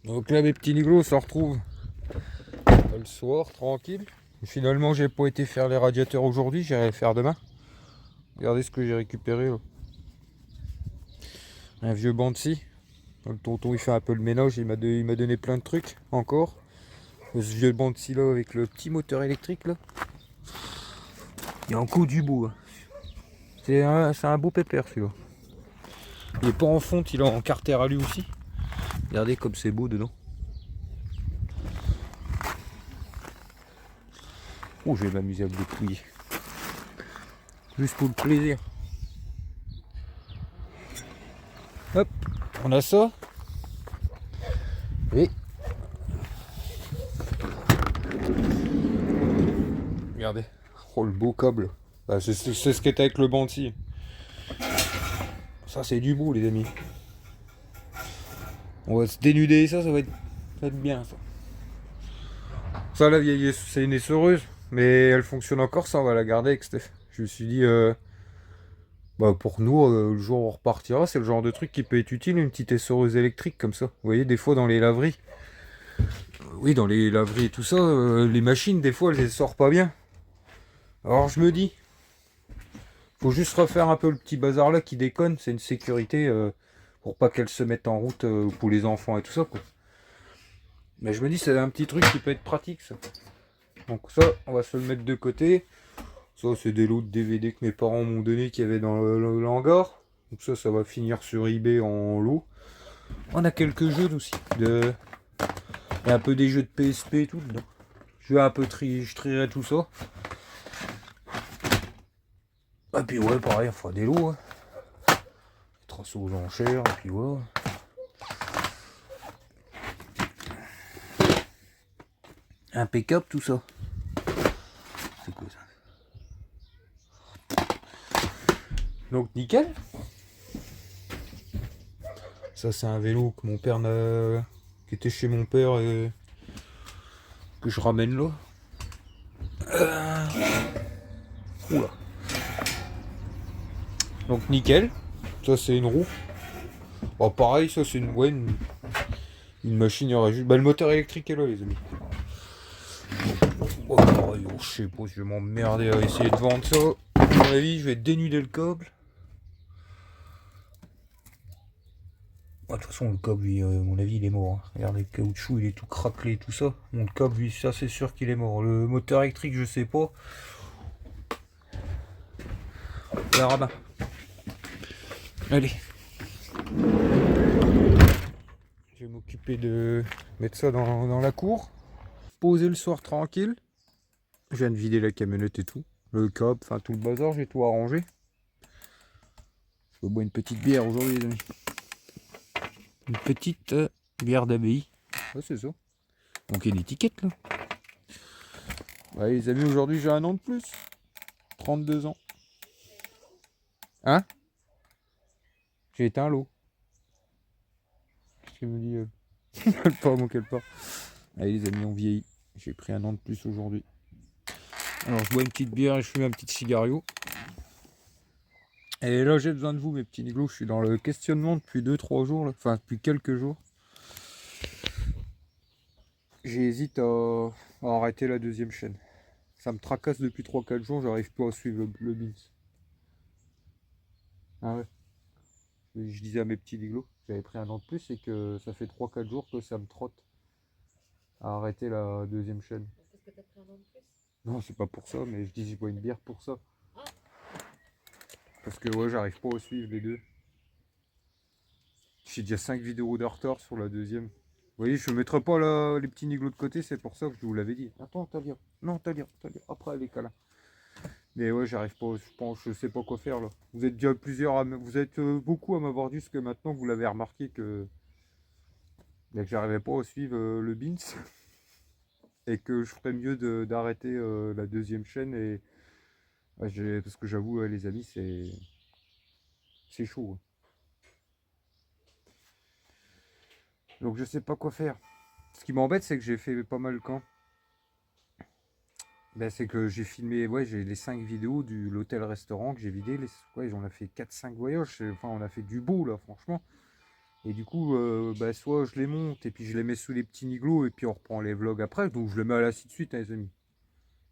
Donc là mes petits niglos on se retrouve le soir tranquille. Finalement j'ai pas été faire les radiateurs aujourd'hui, j'irai les faire demain. Regardez ce que j'ai récupéré là. Un vieux banc de scie. Le tonton il fait un peu le ménage, il m'a donné plein de trucs encore. Ce vieux banc de scie là avec le petit moteur électrique là. Il y a encore du beau. Hein. C'est un beau pépère celui-là. Il est pas en fonte, il est en carter à lui aussi. Regardez comme c'est beau dedans. Oh, je vais m'amuser à le dépouiller. Juste pour le plaisir. Hop, on a ça. Et regardez. Oh, le beau câble. Ah, c'est ce qui est avec le banc de scie. Ça, c'est du beau, les amis. On va se dénuder, ça va être bien, ça. Ça, la vieille, c'est une essoreuse. Mais elle fonctionne encore, ça, on va la garder avec Steph. Je me suis dit, bah pour nous, le jour où on repartira, c'est le genre de truc qui peut être utile, une petite essoreuse électrique comme ça. Vous voyez, des fois dans les laveries. Oui, dans les laveries et tout ça, les machines, des fois, elles essorent pas bien. Alors je me dis, faut juste refaire un peu le petit bazar là qui déconne, c'est une sécurité pour pas qu'elle se mette en route pour les enfants et tout ça quoi. Mais je me dis c'est un petit truc qui peut être pratique ça. Donc ça, on va se le mettre de côté. Ça c'est des lots de DVD que mes parents m'ont donné qu'il y avait dans le hangar. Donc ça va finir sur eBay en lot. On a quelques jeux aussi. Il y a un peu des jeux de PSP et tout dedans. Je vais un peu je trierai tout ça. Et puis ouais pareil, on fera des lots. Hein. Trace aux enchères, et puis voilà. Impeccable tout ça. C'est quoi ça? Donc nickel. Ça c'est un vélo que mon père qui était chez mon père et que je ramène là. Oula. Donc nickel. Ça c'est une roue. Bon pareil, ça c'est une machine, il y aurait juste. Bah le moteur électrique est là les amis. Oh, pareil, oh, je sais pas si je vais m'emmerder à essayer de vendre ça. À mon avis, je vais dénuder le câble. De toute façon, le câble, lui, à mon avis, il est mort. Hein. Regardez, le caoutchouc, il est tout craquelé, tout ça. Mon câble, lui, ça, c'est sûr qu'il est mort. Le moteur électrique, je sais pas. On verra bien. Allez. Je vais m'occuper de mettre ça dans la cour. Poser le soir tranquille. Je viens de vider la camionnette et tout. Le câble, enfin tout le bazar, j'ai tout arrangé. Je vais boire une petite bière aujourd'hui, les amis. Une petite bière d'abbaye. Ouais, c'est ça. Donc il y a une étiquette là. Ouais, les amis, aujourd'hui j'ai un an de plus. 32 ans. Hein? J'ai été un lot. Qu'est-ce qu'il me dit quelle pas, mon quelle pas. Allez les amis, on vieillit. J'ai pris un an de plus aujourd'hui. Alors je bois une petite bière et je fume un petit cigario. Et là j'ai besoin de vous mes petits niglos. Je suis dans le questionnement depuis 2-3 jours. Là. Enfin depuis quelques jours. J'hésite à arrêter la deuxième chaîne. Ça me tracasse depuis 3-4 jours. J'arrive pas à suivre le Beans. Ah ouais. Je disais à mes petits niglos, j'avais pris un an de plus et que ça fait 3-4 jours que ça me trotte à arrêter la deuxième chaîne. Parce que t'as pris un an de plus? Non, c'est pas pour ça, mais je dis je bois une bière pour ça. Ah. Parce que ouais, j'arrive pas à suivre les deux. J'ai déjà 5 vidéos de retard sur la deuxième. Vous voyez, je ne mettrai pas les petits niglos de côté, c'est pour ça que je vous l'avais dit. Attends, Talia. Non, Talia. Après les câlins. Mais ouais, j'arrive pas, je pense, je sais pas quoi faire là. Vous êtes déjà plusieurs, vous êtes beaucoup à m'avoir dit ce que maintenant vous l'avez remarqué que j'arrivais pas à suivre le Beans et que je ferais mieux d'arrêter la deuxième chaîne et ouais, parce que j'avoue les amis c'est chaud. Hein. Donc je sais pas quoi faire. Ce qui m'embête c'est que j'ai fait pas mal quand. Ben, c'est que j'ai filmé, ouais, j'ai les 5 vidéos de l'hôtel-restaurant que j'ai vidé. Ouais, on a fait 4-5 voyages. Enfin, on a fait du beau là, franchement. Et du coup, bah, soit je les monte et puis je les mets sous les petits niglos et puis on reprend les vlogs après. Donc je le mets à la suite de suite, hein, les amis.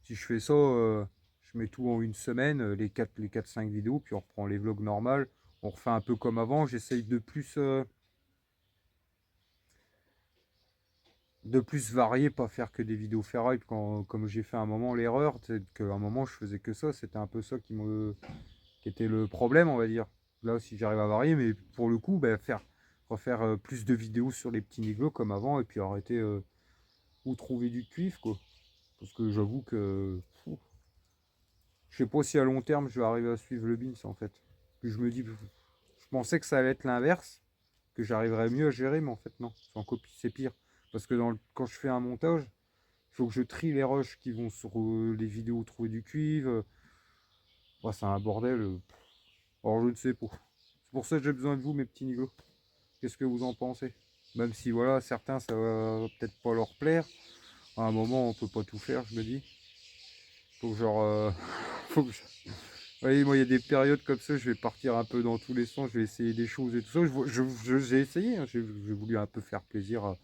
Si je fais ça, je mets tout en une semaine, les 4-5 vidéos, puis on reprend les vlogs normales. On refait un peu comme avant. J'essaye de plus varier, pas faire que des vidéos ferraille. Comme j'ai fait à un moment l'erreur, c'est qu'à un moment je faisais que ça. C'était un peu ça qui était le problème, on va dire. Là aussi j'arrive à varier, mais pour le coup, bah, refaire plus de vidéos sur les petits niglos comme avant, et puis arrêter ou trouver du cuivre, quoi. Parce que j'avoue que je sais pas si à long terme je vais arriver à suivre le Beans en fait. Puis je me dis, je pensais que ça allait être l'inverse, que j'arriverais mieux à gérer, mais en fait non, c'est en copie, c'est pire. Parce que quand je fais un montage, il faut que je trie les rushs qui vont sur les vidéos trouver du cuivre. Ouais, c'est un bordel. Alors je ne sais pas. C'est pour ça que j'ai besoin de vous, mes petits nigauds. Qu'est-ce que vous en pensez? Même si voilà, certains ça va peut-être pas leur plaire. À un moment on peut pas tout faire, je me dis. Faut que genre. Faut que je- Vous voyez, moi il y a des périodes comme ça, je vais partir un peu dans tous les sens, je vais essayer des choses et tout ça. J'ai essayé, hein, j'ai voulu un peu faire plaisir,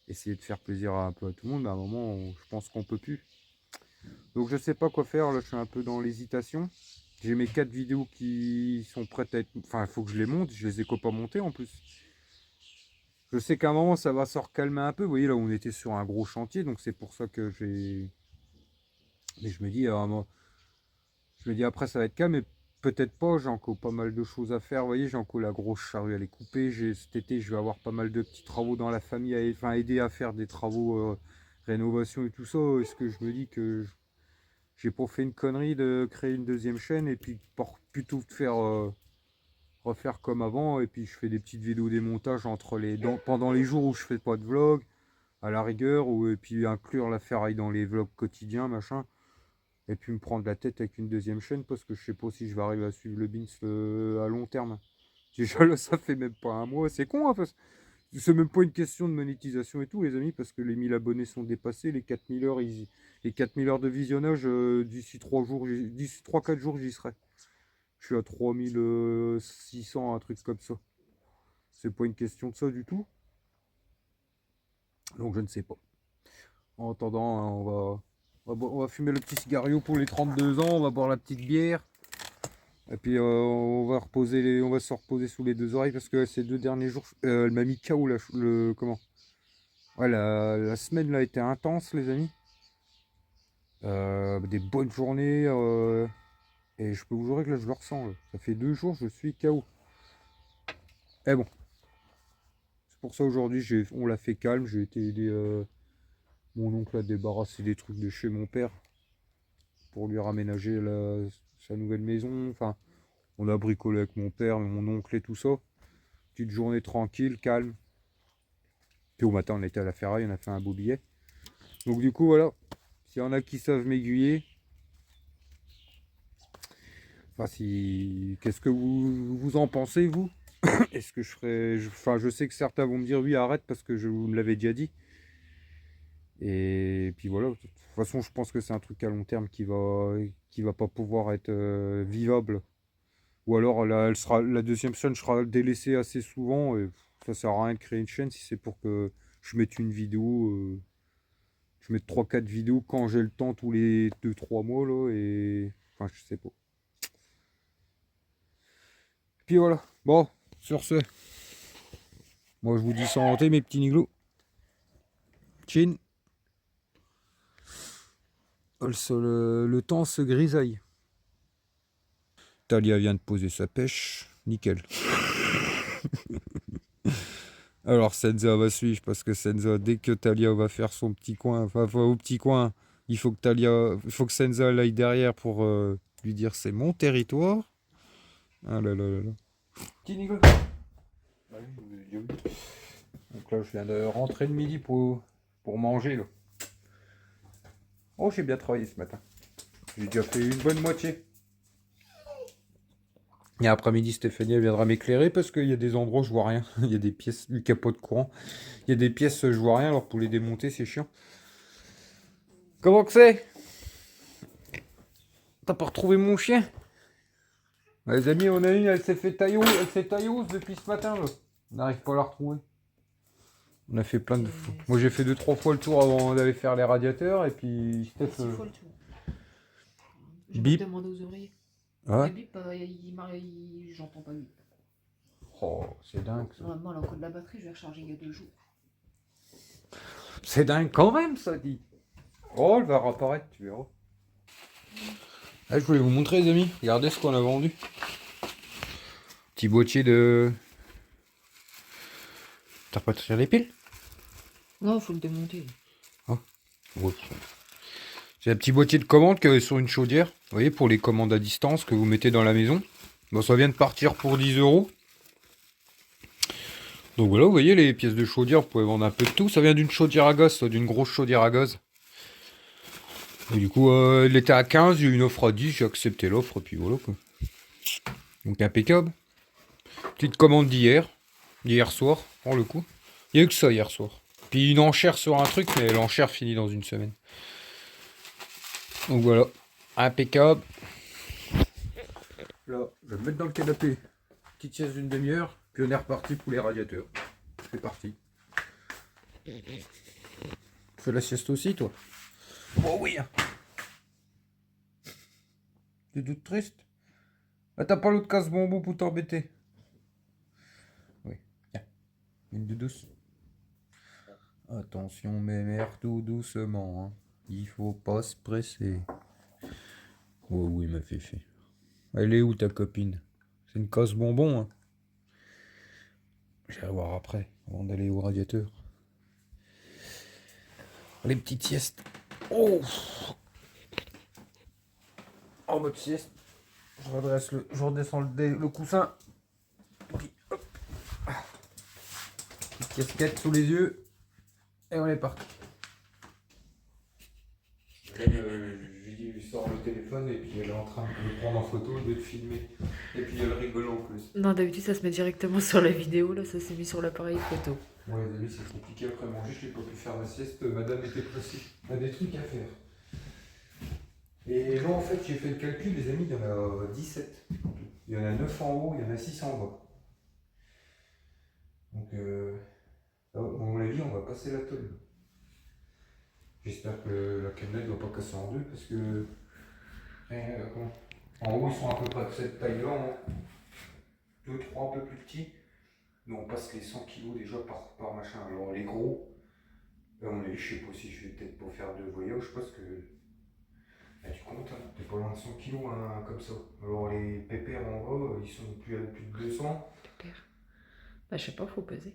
essayer de faire plaisir un peu à tout le monde, mais à un moment je pense qu'on peut plus. Donc je sais pas quoi faire, là je suis un peu dans l'hésitation. J'ai mes 4 vidéos qui sont prêtes à être. Enfin, il faut que je les monte, je les ai pas montées en plus. Je sais qu'à un moment ça va se recalmer un peu. Vous voyez, là on était sur un gros chantier, donc c'est pour ça que j'ai. Mais je me dis, je me dis après ça va être calme, mais peut-être pas, j'ai encore pas mal de choses à faire. Vous voyez, j'ai encore la grosse charrue à les couper. Cet été, je vais avoir pas mal de petits travaux dans la famille, enfin aider à faire des travaux, rénovation et tout ça. Est-ce que je me dis que j'ai pas fait une connerie de créer une deuxième chaîne et puis plutôt de faire refaire comme avant et puis je fais des petites vidéos des montages pendant les jours où je fais pas de vlog à la rigueur ou et puis inclure la ferraille dans les vlogs quotidiens machin et puis me prendre la tête avec une deuxième chaîne parce que je sais pas si je vais arriver à suivre le Beans à long terme. Déjà là ça fait même pas un mois, c'est con hein, parce que c'est même pas une question de monétisation et tout les amis parce que les 1000 abonnés sont dépassés, les 4000 heures de visionnage d'ici 3 jours, d'ici 3-4 jours j'y serai. Je suis à 3600, un truc comme ça. C'est pas une question de ça du tout. Donc je ne sais pas. En attendant, hein, on va fumer le petit cigario pour les 32 ans, on va boire la petite bière. Et puis on va se reposer sous les deux oreilles parce que ces 2 derniers jours, elle m'a mis KO comment? Ouais, la semaine là a été intense les amis. Des bonnes journées et je peux vous jurer que là je le ressens. Là. Ça fait 2 jours, je suis KO. Et bon, c'est pour ça aujourd'hui on l'a fait calme. J'ai été aider mon oncle à débarrasser des trucs de chez mon père pour lui raménager sa nouvelle maison. Enfin, on a bricolé avec mon père, mon oncle et tout ça. Petite journée tranquille, calme. Puis au matin, on était à la ferraille, on a fait un beau billet. Donc du coup, voilà. S'il y en a qui savent m'aiguiller, enfin, qu'est-ce que vous en pensez, vous? Est-ce que je ferais... Enfin, je sais que certains vont me dire oui, arrête parce que je vous me l'avais déjà dit. Et puis voilà. De toute façon, je pense que c'est un truc à long terme qui va pas pouvoir être vivable. Ou alors la deuxième chaîne sera délaissée assez souvent et ça sert à rien de créer une chaîne si c'est pour que je mette une vidéo, je mette 3-4 vidéos quand j'ai le temps tous les 2-3 mois là et enfin je sais pas. Puis voilà, bon, sur ce, moi je vous dis santé mes petits niglos. Chin. Le temps se grisaille. Talia vient de poser sa pêche, nickel. Alors Senza va suivre parce que Senza, dès que Talia va faire son petit coin, enfin au petit coin, il faut que Senza aille derrière pour lui dire c'est mon territoire. Ah là là là là. Petit Nicolas. Bah oui, vous avez dit oui. Donc là je viens de rentrer de midi pour manger là. Oh j'ai bien travaillé ce matin. J'ai déjà fait une bonne moitié. Et après-midi Stéphanie elle viendra m'éclairer parce qu'il y a des endroits où je vois rien. Il y a des pièces, du capot de courant. Il y a des pièces je vois rien alors pour les démonter c'est chiant. Comment que c'est? T'as pas retrouvé mon chien? Les amis, on a une, elle s'est tailleuse depuis ce matin. Là. On n'arrive pas à la retrouver. On a fait plein de fois. C'est- Moi j'ai fait 2-3 fois le tour avant d'aller faire les radiateurs et puis Steph. 6 fois le tour. Je vais Bip. demander aux ouvriers. Ah ouais. Le bip, j'entends pas bip. Oh, c'est dingue ça. Normalement, l'encode de la batterie, je vais recharger il y a 2 jours. C'est dingue quand même ça dit. Oh, elle va réapparaître, tu verras. Ah, je voulais vous montrer les amis. Regardez ce qu'on a vendu. Petit boîtier de. T'as pas tiré les piles? Non, faut le démonter. Ouais. C'est un petit boîtier de commande qu'il y avait sur une chaudière. Vous voyez, pour les commandes à distance que vous mettez dans la maison. Bon, ça vient de partir pour 10 €. Donc voilà, vous voyez les pièces de chaudière, vous pouvez vendre un peu de tout. Ça vient d'une chaudière à gaz, d'une grosse chaudière à gaz. Et du coup, il était à 15, il y a eu une offre à 10, j'ai accepté l'offre, et puis voilà quoi. Donc impeccable. Petite commande d'hier soir, pour le coup. Il n'y a eu que ça hier soir. Puis une enchère sur un truc, mais l'enchère finit dans une semaine. Donc voilà, impeccable. Là, je vais me mettre dans le canapé. Petite sieste d'une demi-heure, puis on est reparti pour les radiateurs. C'est parti. Fais la sieste aussi, toi? Oh oui. Tu es toute triste? Ah, t'as pas l'autre casse-bonbon pour t'embêter? Oui, tiens. Une de douce. Attention, mémère, tout doucement. Hein. Il faut pas se presser. Oh oui, ma féfé. Elle est où ta copine? C'est une casse-bonbon. Hein. Je vais voir après, avant d'aller au radiateur. Les petites siestes. Oh! En mode sieste. Je redescends le coussin. Et puis, hop. Petite casquette sous les yeux. Et on est parti. Je lui sors le téléphone et puis elle est en train de le prendre en photo et de le filmer. Et puis elle rigole en plus. Non, d'habitude, ça se met directement sur la vidéo. Là, ça s'est mis sur l'appareil photo. Ouais, les amis, c'est compliqué après manger. Je n'ai pas pu faire ma sieste. Madame était pressée. On a des trucs à faire. Et là, en fait, j'ai fait le calcul, les amis, il y en a 17. Il y en a 9 en haut, il y en a 6 en bas. Donc, à mon avis, on va passer la tonne. J'espère que la cannelle ne va pas casser en deux parce que. En haut, ils sont à peu près de cette taille-là. Hein. 2, 3 un peu plus petits. Mais on passe les 100 kg déjà par machin. Alors, les gros, là, je sais pas si je vais peut-être pas faire de voyage parce que. Bah, tu comptes, hein, t'es pas loin de 100 kg hein, comme ça. Alors, les pépères en bas, ils sont plus de 200. Pépère. Bah, je sais pas, faut peser.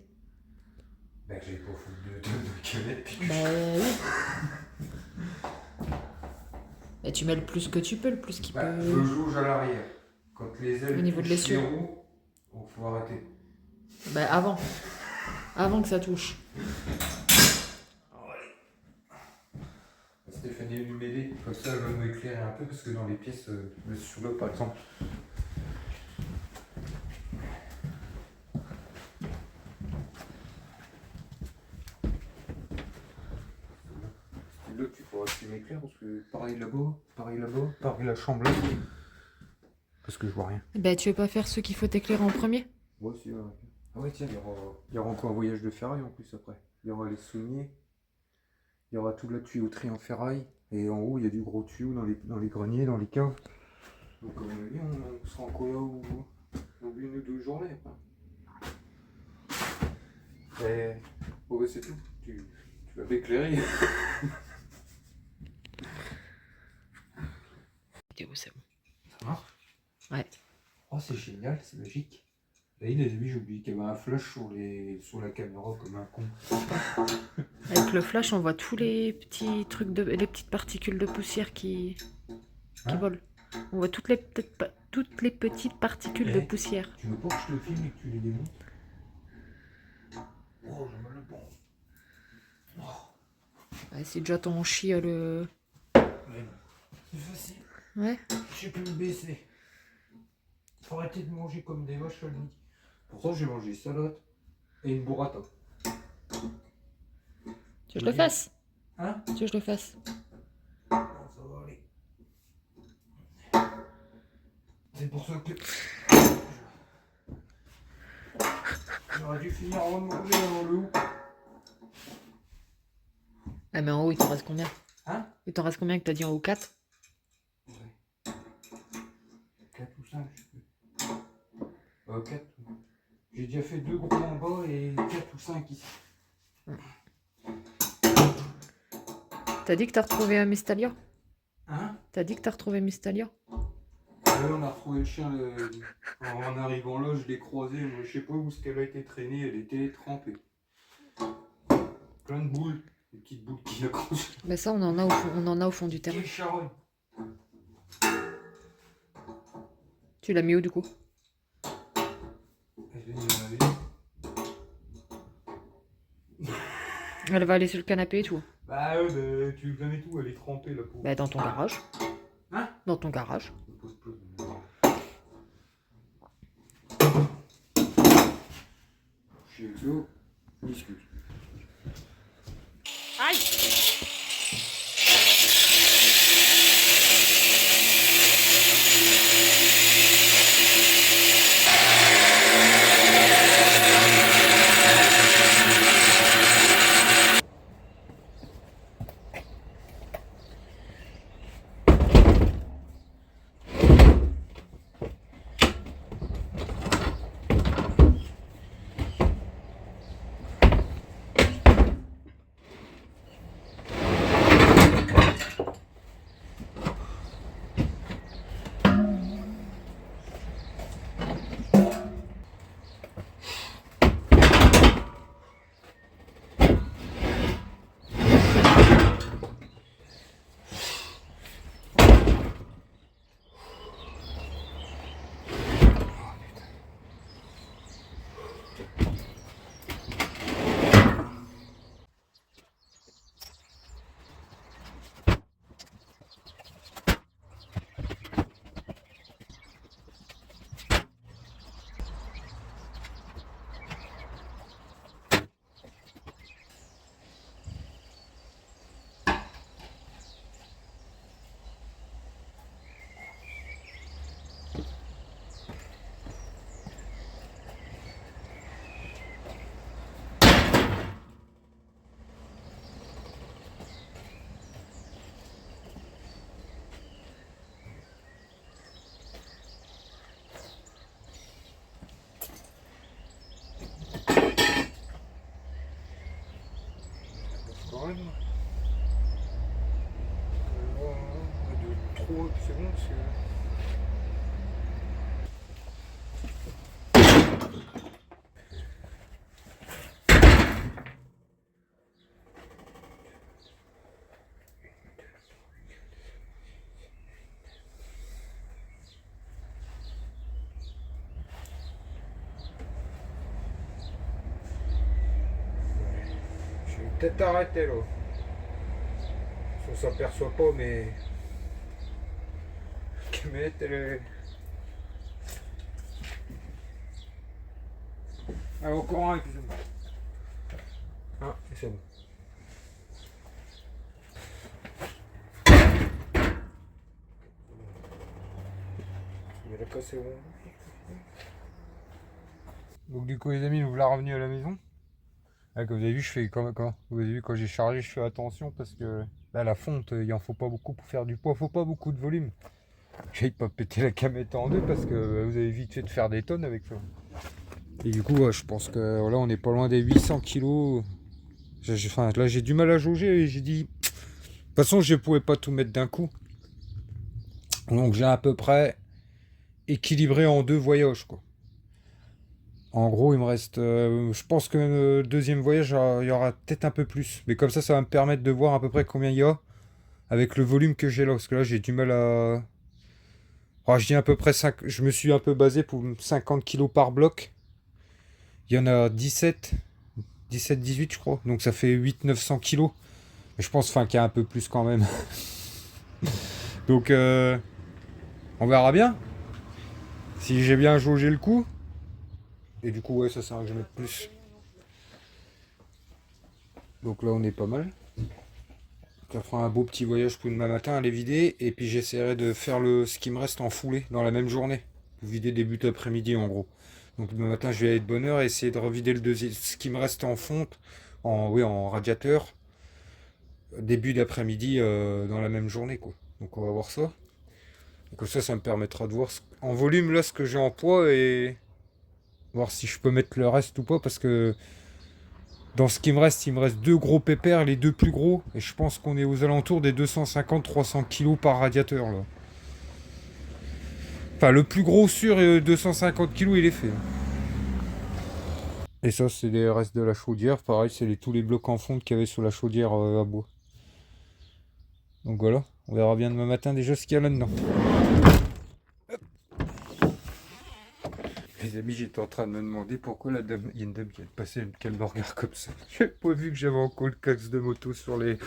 Bah, j'avais pas foutu de canettes puis Bah oui. Et tu mets le plus que tu peux, le plus qu'il bah, peut. je jauge à l'arrière. Quand les ailes Au niveau de touchent les l'essieu. roues, il faut arrêter. Bah avant. Avant que ça touche. Stéphanie est venue m'aider, comme ça elle va m'éclairer un peu parce que dans les pièces, sur là par exemple. Là tu pourras que tu m'éclaires parce que pareil là-bas, pareil la chambre là. Parce que je vois rien. Bah tu veux pas faire ceux qu'il faut t'éclairer en premier? Moi aussi, ouais. Ah ouais tiens, il y aura encore un voyage de ferraille en plus après. Il y aura les sauniers, il y aura toute la tuyauterie en ferraille. Et en haut il y a du gros tuyau dans les greniers, dans les caves. Donc comme on a dit, on sera encore là au une ou deux journées. Quoi. Et bon, bah, c'est tout. Tu vas m'éclairer. Vidéo, c'est bon. Ça marche? Ouais. Oh, c'est génial, c'est magique. Et les amis, j'ai oublié qu'il y avait un flash sur la caméra comme un con. Avec le flash, on voit tous les petits trucs les petites particules de poussière qui volent. On voit toutes les petites particules de poussière. Tu veux pas que je te filme et que tu les démontes? Oh, j'ai mal au ventre. Ouais, c'est déjà ton chien le. Ouais, non. C'est facile. Ouais. Je sais plus me baisser. Faut arrêter de manger comme des vaches le midi. Pour ça, j'ai mangé salade et une burrata. Tu veux que je le fasse? Hein? Tu veux que je le fasse? Non, ça va aller. C'est pour ça que. J'aurais dû finir en manger dans le haut. Ah mais en haut il t'en reste combien? Hein? Il t'en reste combien que t'as dit en haut? 4? Ouais. 4 ou 5, je sais plus. 4. J'ai déjà fait 2 gros en bas et 4 ou 5 ici. T'as dit que t'as retrouvé un Mystalia? Hein? T'as dit que t'as retrouvé Mystalia? Ouais, on a retrouvé le chien en arrivant là, je l'ai croisé, moi je sais pas où ce qu'elle a été traînée, elle était trempée. Plein de boules, des petites boules qui accrochent. Mais ça on en a au fond, du terrain. Quelle charogne! Tu l'as mis où du coup? Elle est dans la vie. Elle va aller sur le canapé et tout. Bah ouais, bah, tu connais tout, elle est trempée là pour. Bah dans ton garage. Hein? Dans ton garage. Je suis exo, discute. Aïe! Quand même. 3 secondes, c'est. Je vais peut-être arrêter là. On s'aperçoit pas, mais. La camionette, elle est. Ah, encore un, excusez-moi. Ah, c'est bon. Mais la casse est bon. Donc du coup les amis, nous voilà revenus à la maison. Là, comme vous avez vu, je fais quand vous avez vu quand j'ai chargé, je fais attention parce que là la fonte, il en faut pas beaucoup pour faire du poids, faut pas beaucoup de volume. J'aille pas péter la camette en deux parce que vous avez vite fait de faire des tonnes avec ça. Et du coup, je pense que là on est pas loin des 800 kilos. Enfin, là j'ai du mal à jauger et j'ai dit. De toute façon, je pouvais pas tout mettre d'un coup. Donc j'ai à peu près équilibré en 2 voyages quoi. En gros, il me reste. Je pense que le deuxième voyage, il y aura peut-être un peu plus. Mais comme ça va me permettre de voir à peu près combien il y a avec le volume que j'ai là. Parce que là, j'ai du mal à. Oh, je dis à peu près 5. Je me suis un peu basé pour 50 kilos par bloc. Il y en a 17, 18, je crois. Donc ça fait 800-900 kilos. Mais je pense qu'il y a un peu plus quand même. Donc, on verra bien. Si j'ai bien jaugé le coup. Et du coup, ouais, ça sert à que je mette plus. Donc là, on est pas mal. Ça fera un beau petit voyage pour demain matin à les vider. Et puis j'essaierai de faire ce qui me reste en foulée dans la même journée. Vider début d'après-midi en gros. Donc demain matin, je vais aller de bonne heure et essayer de revider le deuxième, ce qui me reste en fonte, en radiateur, début d'après-midi dans la même journée, quoi. Donc on va voir ça. Et comme ça me permettra de voir en volume là ce que j'ai en poids et voir si je peux mettre le reste ou pas, parce que dans ce qui me reste, il me reste deux gros pépères, les deux plus gros, et je pense qu'on est aux alentours des 250-300 kg par radiateur là. Enfin, le plus gros sur 250 kg, il est fait. Et ça, c'est les restes de la chaudière. Pareil, c'est tous les blocs en fonte qu'il y avait sur la chaudière à bois. Donc voilà, on verra bien demain matin déjà ce qu'il y a là-dedans. Les amis, j'étais en train de me demander pourquoi la dame, il y a une dame qui a passé qu'elle me regarde comme ça. J'ai pas vu que j'avais encore le casque de moto sur les...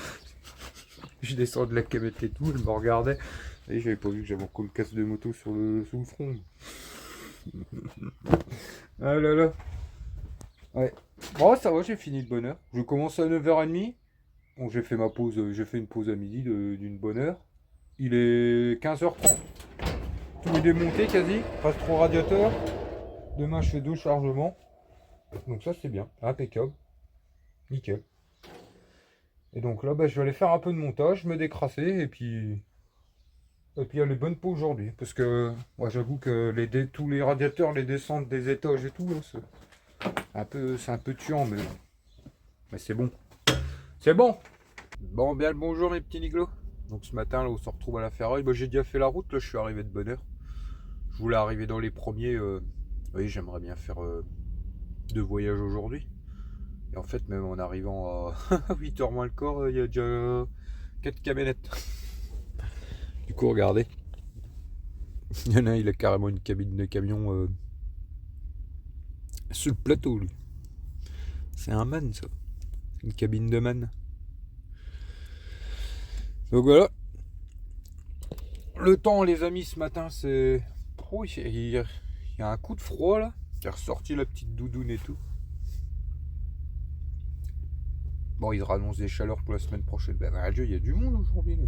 Je descends de la camette et tout, elle me regardait. Et j'avais pas vu que j'avais encore le casque de moto sur le front. Ah là là. Ouais. Bon, ça va, j'ai fini de bonne heure. Je commence à 9h30. Bon, j'ai fait ma pause, j'ai fait une pause à midi d'une bonne heure. Il est 15h30. Tout est démonté quasi, reste 3 radiateurs. Demain, je fais 2 chargements. Donc ça, c'est bien, impeccable. Nickel. Et donc là, je vais aller faire un peu de montage, me décrasser et puis aller bonne peau aujourd'hui. Parce que moi, j'avoue que tous les radiateurs, les descentes des étages et tout, là, c'est un peu tuant, mais c'est bon. C'est bon. Bon, bien le bonjour mes petits niglos. Donc ce matin, là, on se retrouve à la ferraille. J'ai déjà fait la route, là, je suis arrivé de bonne heure. Je voulais arriver dans les premiers. Oui, j'aimerais bien faire 2 voyages aujourd'hui. Et en fait, même en arrivant à 8h moins le quart, il y a déjà 4 camionnettes. Du coup, regardez. Il y en a un, il a carrément une cabine de camion sur le plateau, lui. C'est un man, ça. Une cabine de man. Donc voilà. Le temps, les amis, ce matin, c'est... Oh, il y a un coup de froid, là. J'ai ressorti la petite doudoune et tout. Bon, ils annoncent des chaleurs pour la semaine prochaine. Dieu, il y a du monde aujourd'hui, là.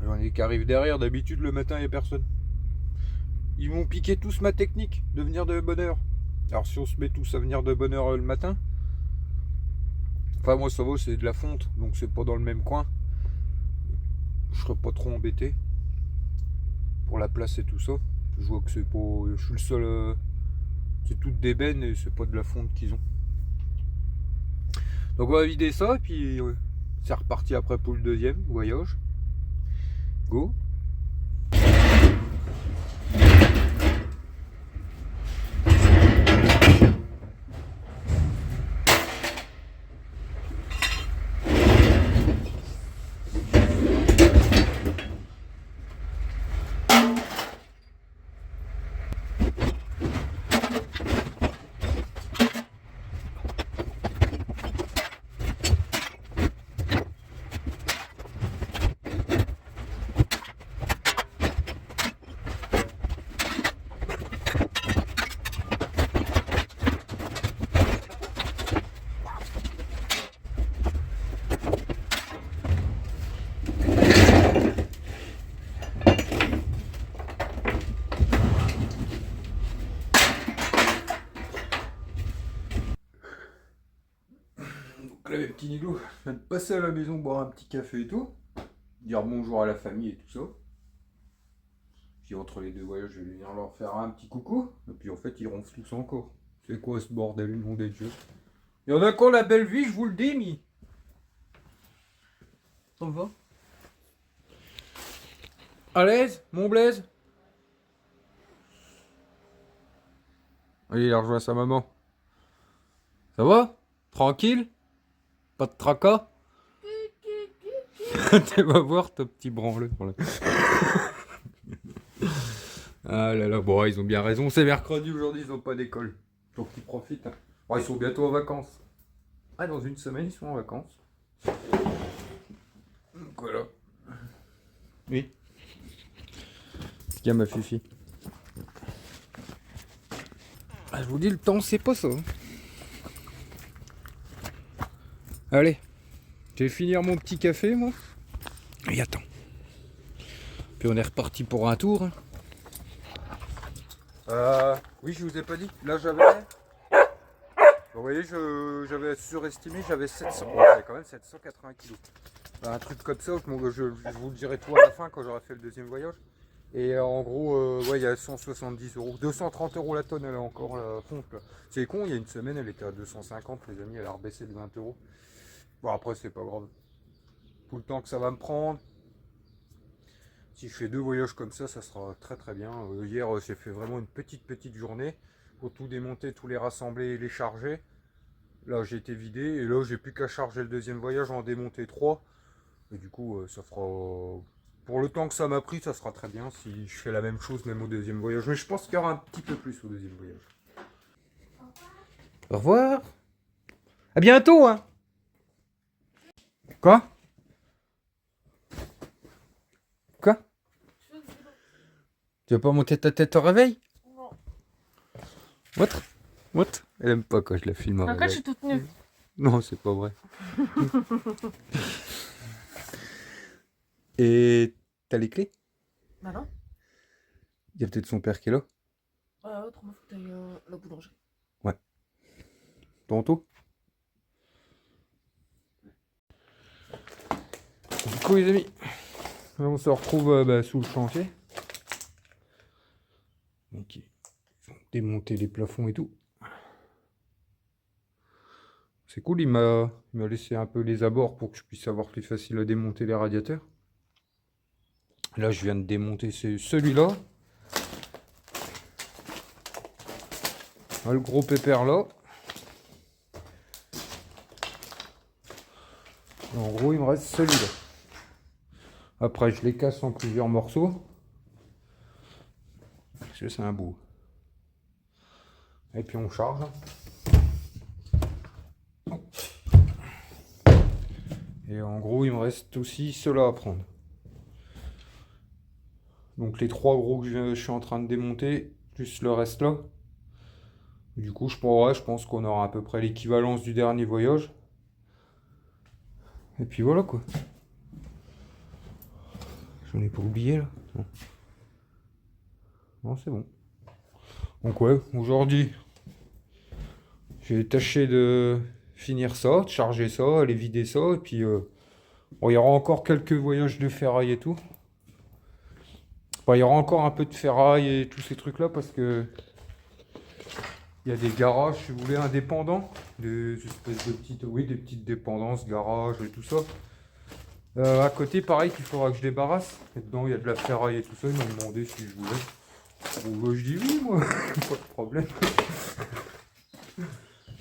J'en ai qui arrivent derrière. D'habitude, le matin, il n'y a personne. Ils vont piquer tous ma technique de venir de bonne heure. Alors, si on se met tous à venir de bonne heure le matin... Enfin, moi, ça va, c'est de la fonte. Donc, c'est pas dans le même coin. Je serais pas trop embêté. Pour la place et tout ça. Je vois que c'est pas... Je suis le seul... C'est toutes des bennes et c'est pas de la fonte qu'ils ont. Donc on va vider ça et puis c'est reparti après pour le deuxième voyage. Go. Donc là, mes petits niglos, je viens de passer à la maison boire un petit café et tout. Dire bonjour à la famille et tout ça. Puis entre les deux voyages, je vais venir leur faire un petit coucou. Et puis en fait, ils ronflent tous encore. C'est quoi ce bordel, le nom des dieux? Il y en a qui ont la belle vie, je vous le dis, mais... Ça va? À l'aise, mon Blaise? Allez, il a rejoint sa maman. Ça va? Tranquille? Pas de tracas? Tu vas voir, ton petit branleur. Là. Ah là là, bon, ils ont bien raison. C'est mercredi aujourd'hui, ils n'ont pas d'école. Donc ils profitent. Hein. Bon, ils sont bientôt en vacances. Ah, dans une semaine, ils sont en vacances. Donc voilà. Oui. Ce qu'il y a, ma fifi. Ah, je vous dis, le temps, c'est pas ça. Allez. Je vais finir mon petit café, moi. Et attends. Puis on est reparti pour un tour. Hein. Oui, je vous ai pas dit. Là, j'avais... Vous voyez, j'avais surestimé, j'avais 700... Bon, j'avais quand même 780 kilos. Un truc comme ça, je vous le dirai tout à la fin quand j'aurai fait le deuxième voyage. Et en gros, ouais, il y a 170 euros. 230 euros la tonne, elle est encore la fonte. C'est con, il y a une semaine, elle était à 250, les amis, elle a rebaissé de 20 euros. Bon, après, c'est pas grave. Tout le temps que ça va me prendre. Si je fais 2 voyages comme ça sera très très bien. Hier, j'ai fait vraiment une petite journée pour tout démonter, tous les rassembler et les charger. Là, j'ai été vidé et là, j'ai plus qu'à charger le deuxième voyage, en démonter 3. Et du coup, ça fera... Pour le temps que ça m'a pris, ça sera très bien si je fais la même chose même au deuxième voyage. Mais je pense qu'il y aura un petit peu plus au deuxième voyage. Au revoir. À bientôt, hein. Quoi? Quoi? Tu vas pas monter ta tête au réveil? Non. What? What? Elle aime pas quand je la filme au Après, je réveil. suis toute nue. Non, c'est pas vrai. Et t'as les clés? Bah non. Il y a peut-être son père qui est là. Autrement, faut que t'ailles à la boulangerie. Tantôt. Du coup, les amis, on se retrouve sous le chantier. Donc, ils ont démonté les plafonds et tout. C'est cool, il m'a laissé un peu les abords pour que je puisse avoir plus facile à démonter les radiateurs. Là, je viens de démonter celui-là. Le gros pépère là. Et en gros, il me reste celui-là. Après, je les casse en plusieurs morceaux. Parce que c'est un bout. Et puis on charge. Et en gros, il me reste aussi ceux-là à prendre. Donc les 3 gros que je suis en train de démonter, plus le reste là. Du coup, je pense qu'on aura à peu près l'équivalence du dernier voyage. Et puis voilà quoi. J'en ai pas oublié là. Non, non, c'est bon. Donc ouais, aujourd'hui, j'ai tâché de finir ça, de charger ça, aller vider ça. Et puis, bon, il y aura encore quelques voyages de ferraille et tout. Bon, il y aura encore un peu de ferraille et tous ces trucs là parce que il y a des garages, si vous voulez, indépendants. Des espèces de petites, oui, des petites dépendances, garages et tout ça. À côté, pareil, qu'il faudra que je débarrasse. Et dedans, il y a de la ferraille et tout ça. Ils m'ont demandé si je voulais. Bon, je dis oui, moi, pas de problème.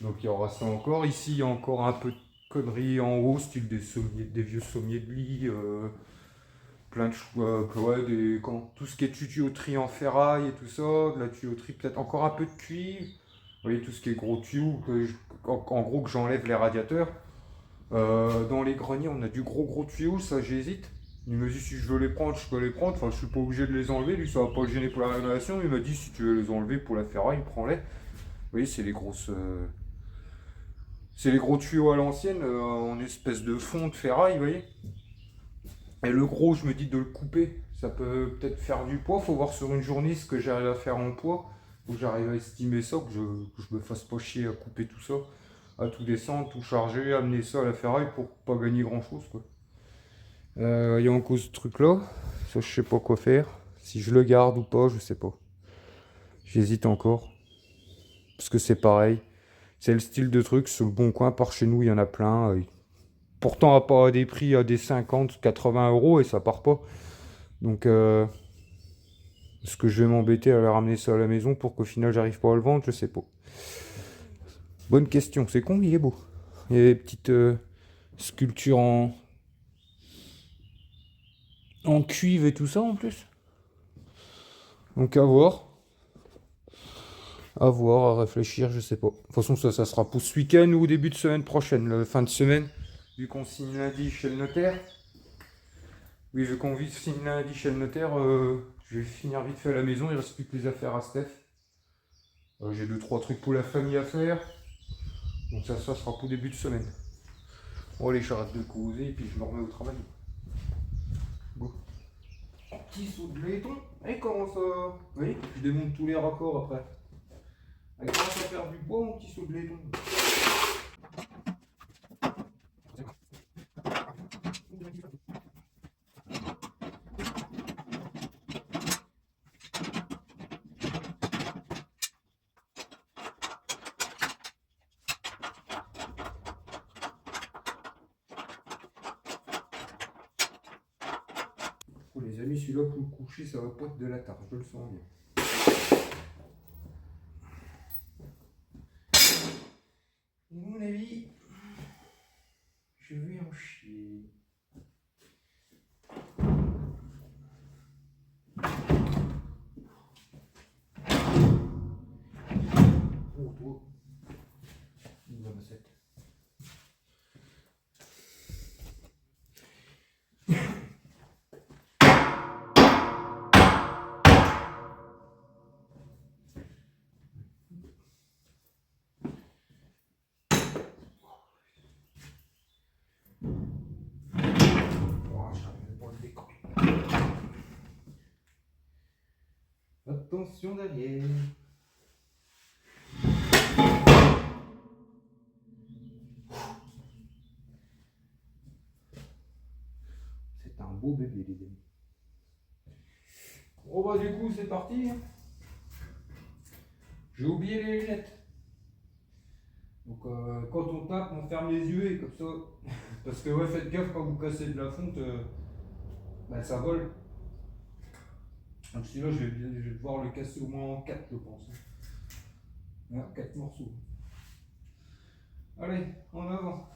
Donc il y aura ça encore. Ici, il y a encore un peu de conneries en haut, style des vieux sommiers de lit. Plein de choix, ouais, tout ce qui est tuyauterie en ferraille et tout ça. De la tuyauterie, peut-être encore un peu de cuivre. Vous voyez, tout ce qui est gros tuyaux, en gros, que j'enlève les radiateurs. Dans les greniers, on a du gros tuyau, ça j'hésite. Il me dit si je veux les prendre, je peux les prendre. Enfin, je suis pas obligé de les enlever. Lui, ça va pas le gêner pour la rénovation. Il m'a dit si tu veux les enlever pour la ferraille, prends-les. Vous voyez, c'est les grosses. C'est les gros tuyaux à l'ancienne, en espèce de fond de ferraille, vous voyez. Et le gros, je me dis de le couper. Ça peut peut-être faire du poids. Faut voir sur une journée ce que j'arrive à faire en poids. Faut que j'arrive à estimer ça, que je me fasse pas chier à couper tout ça, à tout descendre, tout charger, amener ça à la ferraille pour pas gagner grand chose quoi. Il y a encore ce truc là, ça je sais pas quoi faire. Si je le garde ou pas, je sais pas. J'hésite encore. Parce que c'est pareil. C'est le style de truc, sur le bon coin, par chez nous, il y en a plein. Pourtant, à des prix à des 50, 80 euros et ça part pas. Donc, est-ce que je vais m'embêter à aller ramener ça à la maison pour qu'au final j'arrive pas à le vendre? Je sais pas. Bonne question. C'est con, il est beau. Il y a des petites sculptures en cuivre et tout ça en plus. Donc à voir. À voir, à réfléchir, je sais pas. De toute façon, ça sera pour ce week-end ou au début de semaine prochaine, la fin de semaine. Vu qu'on signe lundi chez le notaire. Oui, vu qu'on signe lundi chez le notaire, je vais finir vite fait à la maison. Il reste plus que les affaires à Steph. J'ai 2-3 trucs pour la famille à faire. Donc ça sera pour début de semaine. Bon allez, j'arrête de causer et puis je me remets au travail. Go. petit saut de laiton. Et comment ça? Oui, je démonte tous les raccords après. Elle commence à faire du bois, mon petit saut de laiton. Oh, les amis, celui-là pour le coucher, ça va pas être de la tarte, je le sens bien. À mon avis, je vais en chier. Oh, toi. Une bonne recette. Oh, j'arrive pas à le décoller. Attention derrière. C'est un beau bébé, les amis. Bon bah du coup c'est parti. J'ai oublié les lunettes. Donc quand on tape, on ferme les yeux et comme ça. Parce que ouais, faites gaffe quand vous cassez de la fonte, bah, ça vole. Donc celui-là je vais devoir le casser au moins en 4 je pense. Voilà, 4 morceaux. Allez, en avant.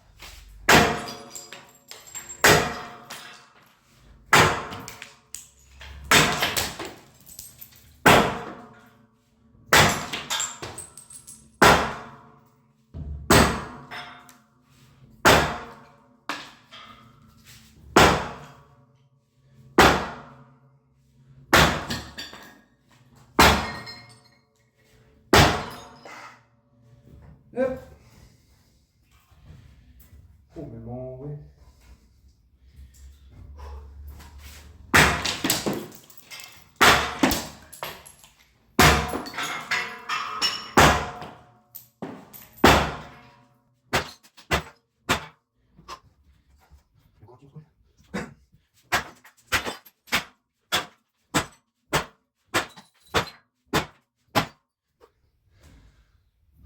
Hop. Oh mais bon, ouais.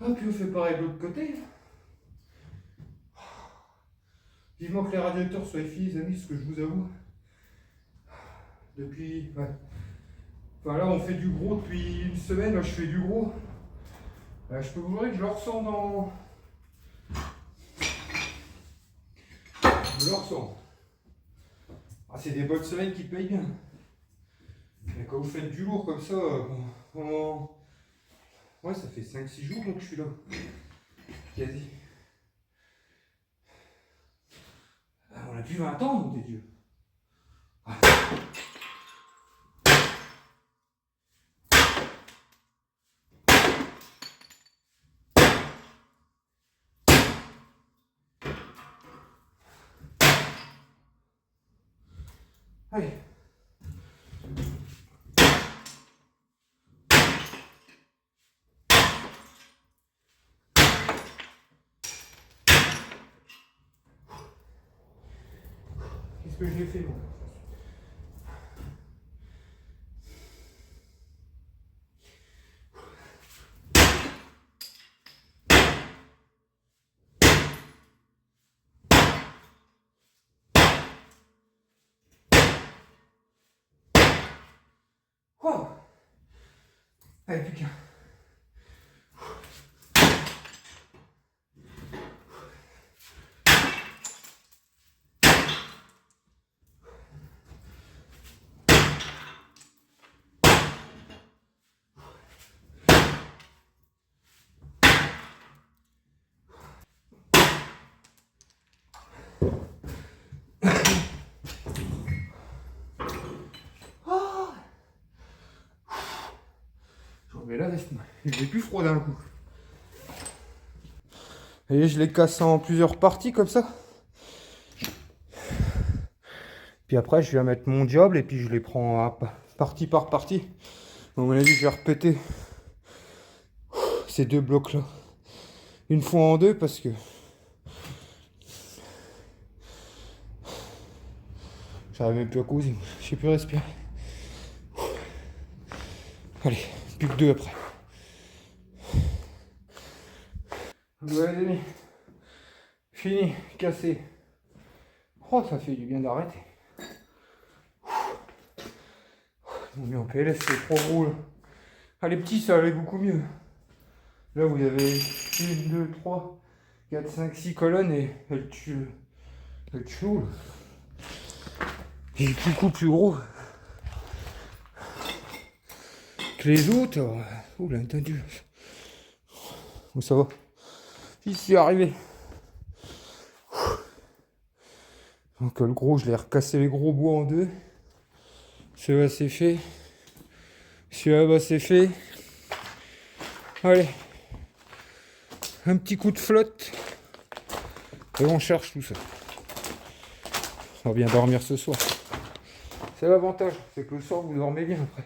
Ah, puis on fait pareil de l'autre côté. Vivement que les radiateurs soient finis, les amis, ce que je vous avoue. Depuis. Ouais. Enfin là, on fait du gros depuis une semaine, là, je fais du gros. Je peux vous dire que je le ressens dans. Je le ressens. Ah, c'est des bonnes semaines qui payent bien. Mais quand vous faites du lourd comme ça, pendant. Ouais, ça fait 5-6 jours donc je suis là. Quasi. Ah, on a plus 20 ans, mon des dieux. Ah. Allez. Qu'est-ce que je l'ai fait, moi? Oh. Allez, plus qu'un. Mais là, j'ai plus froid d'un coup. Et je les casse en plusieurs parties comme ça. Puis après, je viens mettre mon diable et puis je les prends partie par partie. À mon avis, je vais répéter ces deux blocs-là une fois en deux parce que j'arrive même plus à causer. Je sais plus respirer. Allez, plus que deux après. Ouais, les amis. Fini, cassé. Oh, ça fait du bien d'arrêter. Mon mis en PLS, c'est trop gros là. Ah, les petits, ça allait beaucoup mieux. Là, vous avez 1, 2, 3, 4, 5, 6 colonnes et elle tue. Elle tue où là. Il est beaucoup plus gros que les autres. Oh, là, entendu. Où ça va? J'y suis arrivé. Donc le gros, je l'ai recassé les gros bois en deux. Celui-là c'est fait. Celui-là c'est fait. Allez. Un petit coup de flotte. Et on cherche tout ça. On va bien dormir ce soir. C'est l'avantage, c'est que le soir vous dormez bien après.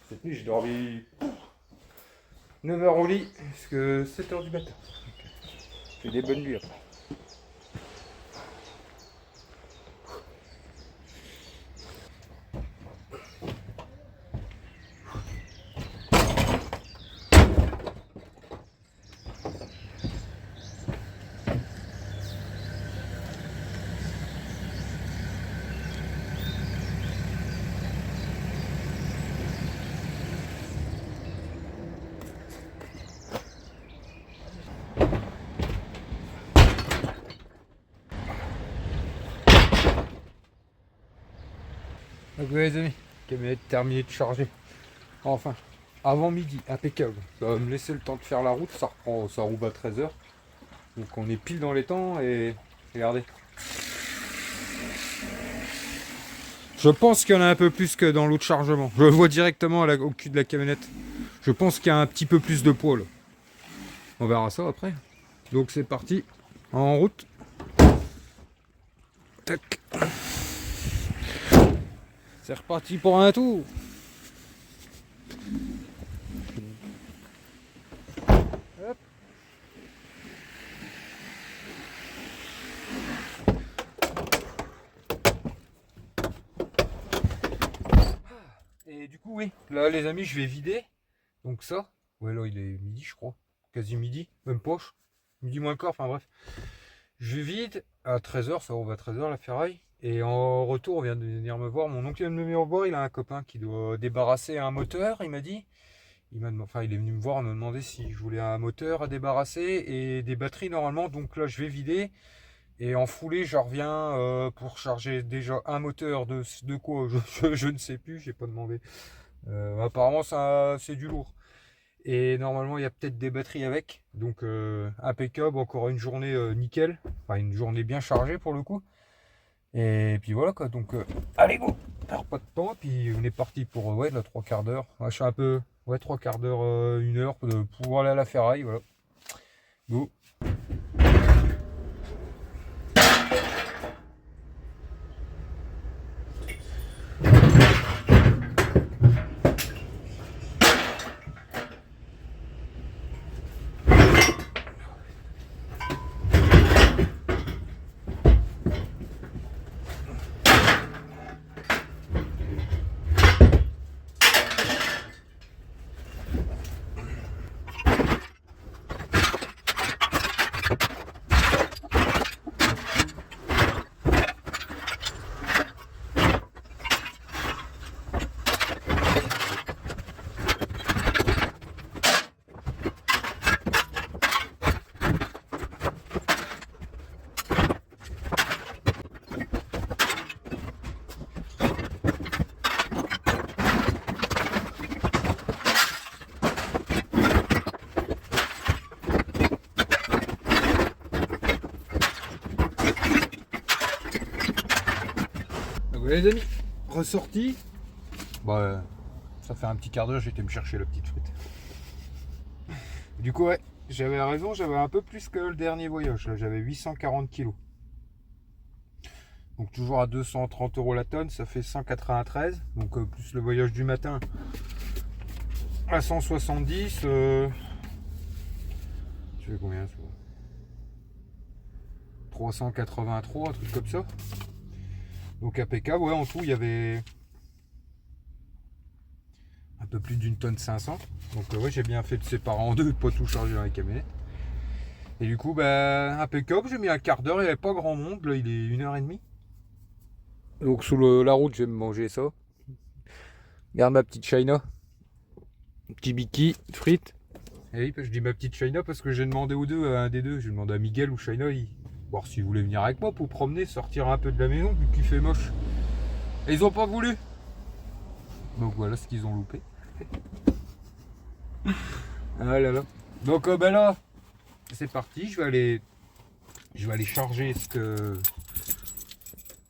Cette nuit j'ai dormi 9 heures au lit, parce que 7 heures du matin. J'ai des bonnes nuits après. Donc ouais, les amis, camionnette terminée de charger. Enfin, avant midi, impeccable. Ça va me laisser le temps de faire la route, ça roule à 13 h. Donc on est pile dans les temps et regardez. Je pense qu'il y en a un peu plus que dans l'autre chargement. Je le vois directement au cul de la camionnette. Je pense qu'il y a un petit peu plus de poids là. On verra ça après. Donc c'est parti, en route. Tac. C'est reparti pour un tour. Hop. Et du coup oui, là les amis je vais vider. Donc ça, ouais là il est midi je crois. Quasi midi, même poche. Midi moins le quart, enfin bref. Je vide à 13 h, ça roule à 13 h la ferraille. Et en retour, on vient de venir me voir. Mon oncle vient de me voir, il a un copain qui doit débarrasser un moteur, il m'a dit. Il est venu me voir, me demander si je voulais un moteur à débarrasser et des batteries normalement. Donc là, je vais vider. Et en foulée, je reviens pour charger déjà un moteur de quoi je ne sais plus, j'ai pas demandé. Apparemment, ça c'est du lourd. Et normalement, il y a peut-être des batteries avec. Donc impeccable, encore une journée nickel. Enfin, une journée bien chargée pour le coup. Et puis voilà quoi, donc allez go, on perd pas de temps, puis on est parti pour ouais, la 3/4 d'heure. Ouais, je suis un peu, ouais, 3/4 d'heure, 1 heure pour aller à la ferraille, voilà. Go. Les amis, ressorti. Bah, ça fait un petit quart d'heure, j'étais me chercher la petite frite. Du coup, ouais, j'avais raison, j'avais un peu plus que le dernier voyage. Là, j'avais 840 kilos. Donc toujours à 230 € la tonne, ça fait 193. Donc plus le voyage du matin à 170. Tu fais combien ça? 383, un truc comme ça. Donc impeccable, ouais, en tout il y avait un peu plus d'une tonne 500. Donc ouais, j'ai bien fait de séparer en deux, de pas tout charger dans les camionnettes. Et du coup, bah, impeccable, j'ai mis un quart d'heure, il n'y avait pas grand monde, là il est 1h30. Donc sous la route, je vais me manger ça. Regarde ma petite China. Petit biki, frites. Et oui, je dis ma petite China parce que j'ai demandé aux deux, à un des deux, j'ai demandé à Miguel ou China, voir s'ils voulaient venir avec moi pour promener, sortir un peu de la maison vu qu'il fait moche. Et ils ont pas voulu. Donc voilà ce qu'ils ont loupé. Ah là là. Donc ben là, c'est parti, je vais aller charger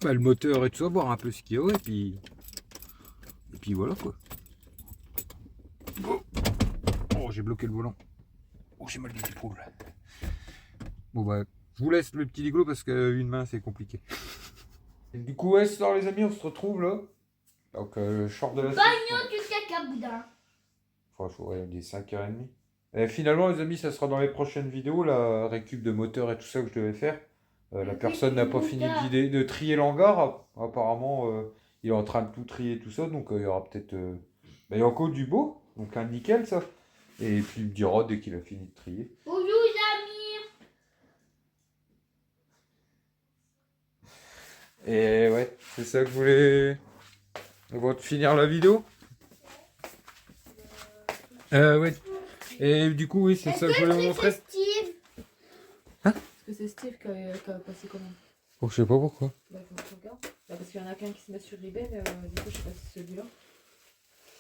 le moteur et tout ça, voir un peu ce qu'il y a, et puis voilà quoi. Oh, j'ai bloqué le volant. Oh, j'ai mal des épaules. Bon bah, je vous laisse le petit liglo parce qu'une main c'est compliqué. Et du coup, ouais, ça les amis, on se retrouve là. Donc, short de la Bagnote du caca boudin. Franchement, ouais, il est 5h30. Et finalement, les amis, ça sera dans les prochaines vidéos, la récup de moteur et tout ça que je devais faire. La personne n'a pas fini de trier l'hangar. Apparemment, il est en train de tout trier tout ça. Donc, il y aura peut-être. Il y a encore du beau. Donc, un nickel, ça. Et puis, il me dira dès qu'il a fini de trier. Bonjour amis. Et ouais, c'est ça que je voulais. On va finir la vidéo. Ouais. Et du coup, oui, c'est ça que je voulais vous montrer. Steve. Est-ce que c'est Steve qui a passé commande? Oh, je sais pas pourquoi. Bah, faut que je regarde. Bah, parce qu'il y en a qu'un qui se met sur eBay, mais du coup, je sais pas si c'est celui-là.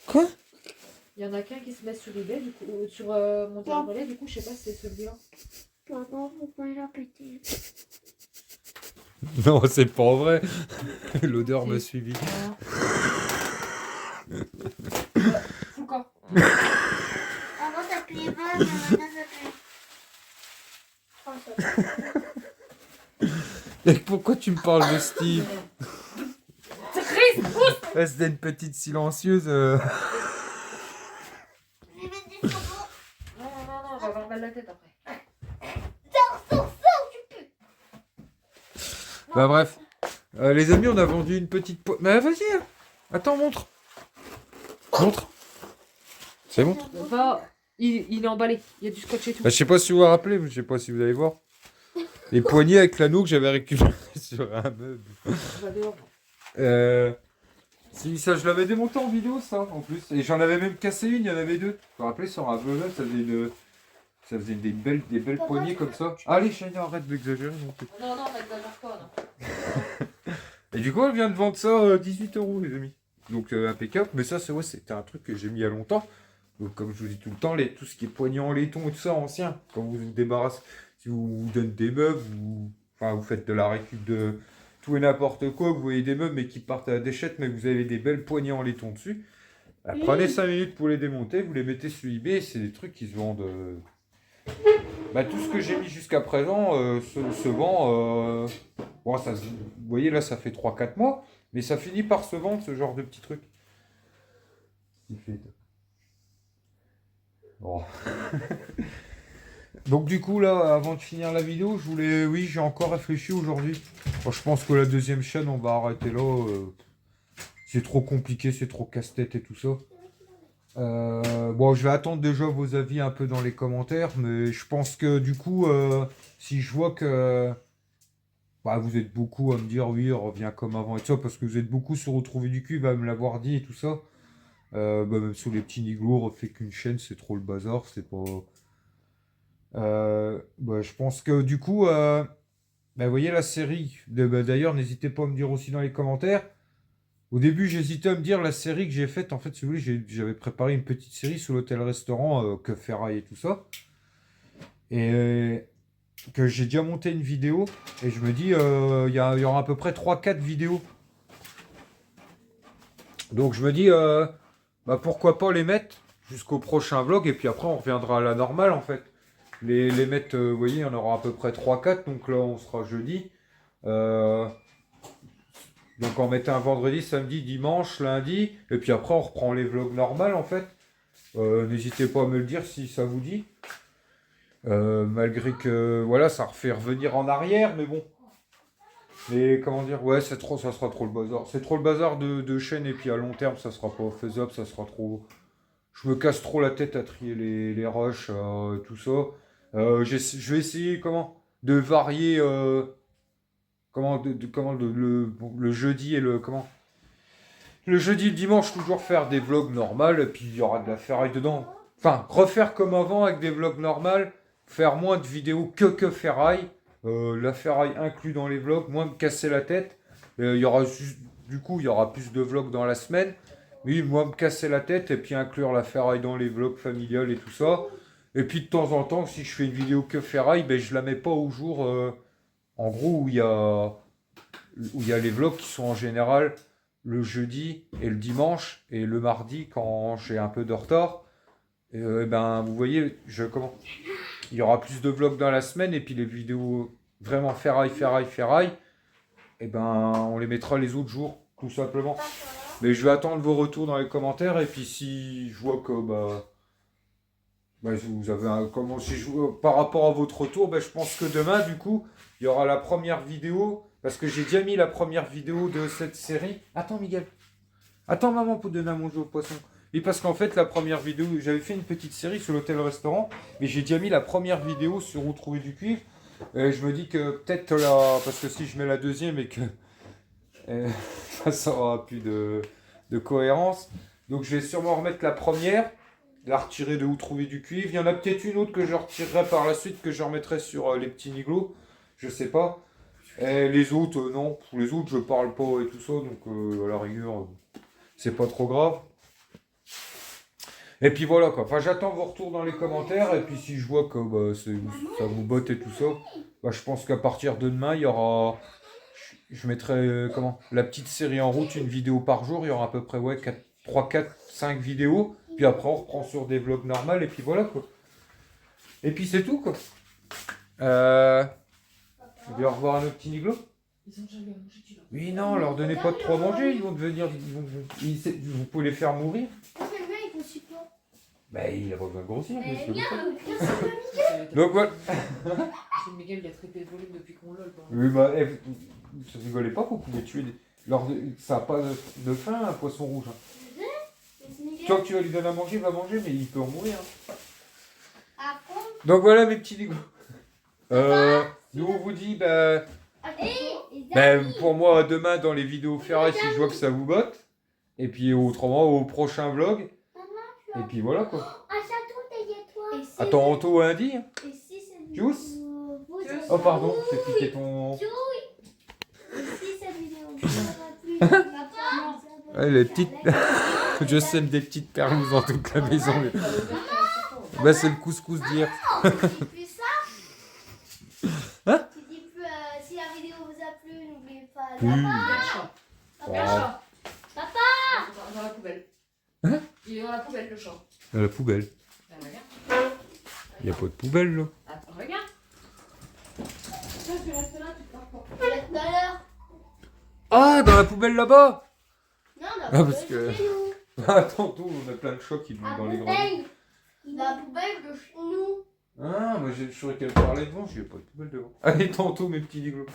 Quoi? Il y en a qu'un qui se met sur eBay, du coup, sur mon relais, du coup, je sais pas si c'est celui-là. Papa, pourquoi il a pété? Non, c'est pas vrai. L'odeur m'a suivi. Fous quoi? Avant t'appuyais pas, mais maintenant t'appuies. Et pourquoi tu me parles de Steve? Triste. C'était une petite silencieuse. Je vais mettre des savons. Non, on va avoir mal la tête après. Sors, tu peux. Bah bref. Les amis, on a vendu une petite Mais vas-y, hein. Attends, montre. Montre. C'est bon? Va, il est emballé, il y a du scotch et tout. Bah, je sais pas si vous vous rappelez, je sais pas si vous allez voir. Les poignées avec l'anneau que j'avais récupéré sur un meuble. Va dehors. Si, ça, je l'avais démonté en vidéo, ça, en plus. Et j'en avais même cassé une, il y en avait deux. Vous vous rappelez, sur un meuble, ça faisait des belles poignées comme ça. Allez, Shania, arrête d'exagérer. Non, n'exagère pas, non. Et du coup, elle vient de vendre ça 18 €, les amis. Donc, impeccable. Mais ça, c'était un truc que j'ai mis il y a longtemps. Donc, comme je vous dis tout le temps, tout ce qui est poignée en laiton et tout ça, ancien. Quand vous vous débarrassez, si vous donnez des meubles, vous faites de la récup de tout et n'importe quoi, vous voyez des meubles mais qui partent à la déchette, mais vous avez des belles poignées en laiton dessus. Bah, prenez 5 minutes pour les démonter, vous les mettez sur eBay, c'est des trucs qui se vendent. Tout ce que j'ai mis jusqu'à présent se vend. Bon, vous voyez là, ça fait 3-4 mois, mais ça finit par se vendre ce genre de petits trucs. Bon. Donc du coup là, avant de finir la vidéo, j'ai encore réfléchi aujourd'hui. Bon, je pense que la deuxième chaîne, on va arrêter là. C'est trop compliqué, c'est trop casse-tête et tout ça. Bon, je vais attendre déjà vos avis un peu dans les commentaires, mais je pense que du coup, si je vois que vous êtes beaucoup à me dire oui, reviens comme avant et tout ça, parce que vous êtes beaucoup sur Retrouver du cul, à me l'avoir dit et tout ça. Même sous les petits niglos, refait qu'une chaîne, c'est trop le bazar, c'est pas. Je pense que du coup, vous voyez la série. D'ailleurs, n'hésitez pas à me dire aussi dans les commentaires. Au début, j'hésitais à me dire la série que j'ai faite. En fait, si vous voulez, j'avais préparé une petite série sur l'hôtel-restaurant que ferraille et tout ça. Et que j'ai déjà monté une vidéo. Et je me dis, il y aura à peu près 3-4 vidéos. Donc je me dis, pourquoi pas les mettre jusqu'au prochain vlog. Et puis après, on reviendra à la normale en fait. Les mettre, vous voyez, on aura à peu près 3-4. Donc là, on sera jeudi. Donc on mettait un vendredi, samedi, dimanche, lundi, et puis après on reprend les vlogs normales en fait. N'hésitez pas à me le dire si ça vous dit. Malgré que voilà, ça refait revenir en arrière, mais bon. Mais comment dire, ouais, ça sera trop le bazar. C'est trop le bazar de chaîne, et puis à long terme, ça sera pas faisable, ça sera trop. Je me casse trop la tête à trier les rushs, tout ça. Je vais essayer de varier le jeudi et le jeudi et le dimanche, toujours faire des vlogs normales, et puis il y aura de la ferraille dedans. Enfin, refaire comme avant avec des vlogs normales, faire moins de vidéos que ferraille, la ferraille inclus dans les vlogs, moins me casser la tête. Il y aura du coup, il y aura plus de vlogs dans la semaine. Oui, moi me casser la tête et puis inclure la ferraille dans les vlogs familiales et tout ça. Et puis de temps en temps, si je fais une vidéo que ferraille, ben je la mets pas au jour, en gros, où il y a les vlogs qui sont en général le jeudi et le dimanche et le mardi quand j'ai un peu de retard. Et, ben vous voyez, il y aura plus de vlogs dans la semaine et puis les vidéos vraiment ferraille, et ben on les mettra les autres jours, tout simplement. Mais je vais attendre vos retours dans les commentaires et puis si je vois que vous avez par rapport à votre retour, je pense que demain du coup il y aura la première vidéo parce que j'ai déjà mis la première vidéo de cette série. Attends Miguel, attends maman pour donner à manger au poisson. Et parce qu'en fait la première vidéo, j'avais fait une petite série sur l'hôtel-restaurant, mais j'ai déjà mis la première vidéo sur où trouver du cuivre. Et je me dis que peut-être parce que si je mets la deuxième et que ça aura plus de cohérence. Donc je vais sûrement remettre la première, la retirer de où trouver du cuivre. Il y en a peut-être une autre que je retirerai par la suite, que je remettrai sur les petits niglots. Je sais pas. Et les autres, non. Pour les autres, je parle pas et tout ça. Donc à la rigueur, c'est pas trop grave. Et puis voilà quoi. Enfin, j'attends vos retours dans les commentaires. Et puis si je vois que ça vous botte et tout ça, je pense qu'à partir de demain, il y aura... Je mettrai la petite série en route, une vidéo par jour. Il y aura à peu près 3, 4, 5 vidéos. Puis après, on reprend sur des vlogs normaux. Et puis voilà quoi. Et puis c'est tout quoi. Je vais au revoir à nos petits niglots. Ils ont déjà bien mangé, tu vois. Oui, non, leur donnez pas de trop à manger. Ils vont devenir. Vous pouvez les faire mourir. Il ne suit pas. Il va grossir. Mais monsieur. viens, Donc voilà. C'est Miguel qui a traité le volume depuis qu'on l'a. Oui, ça rigolez pas, vous pouvez tuer des... Ça n'a pas de faim, un poisson rouge. Toi que tu vas lui donner à manger, il va manger, mais il peut en mourir. Donc voilà mes petits niglots. Nous on vous dit, pour moi demain dans les vidéos ferrailles si je vois que ça vous botte. Et puis autrement au prochain vlog. Et puis voilà quoi. À tantôt lundi. Juice. Oh pardon, c'est piqué ton... Ouais, les petites... Je sème des petites perlouses dans toute la maison. Mais... c'est le couscous d'hier. Tu fais ça? Hein? Tu dis si la vidéo vous a plu, n'oubliez pas. Oui. Il y a le chat. Papa! Dans la poubelle. Hein? Il est dans la poubelle, le chat. Dans la poubelle. Regarde. Il n'y a pas de poubelle là. Attends, regarde. Toi, tu restes là, tu pars pas. Tout à l'heure. Ah, dans la poubelle là-bas. Non, parce que... Tantôt, on a plein de chats qui vont dans les greniers. Dans la poubelle de chez nous. Ah, moi je saurais qu'elle parlait devant, j'ai pas de poubelle devant. Allez, tantôt mes petits niglots.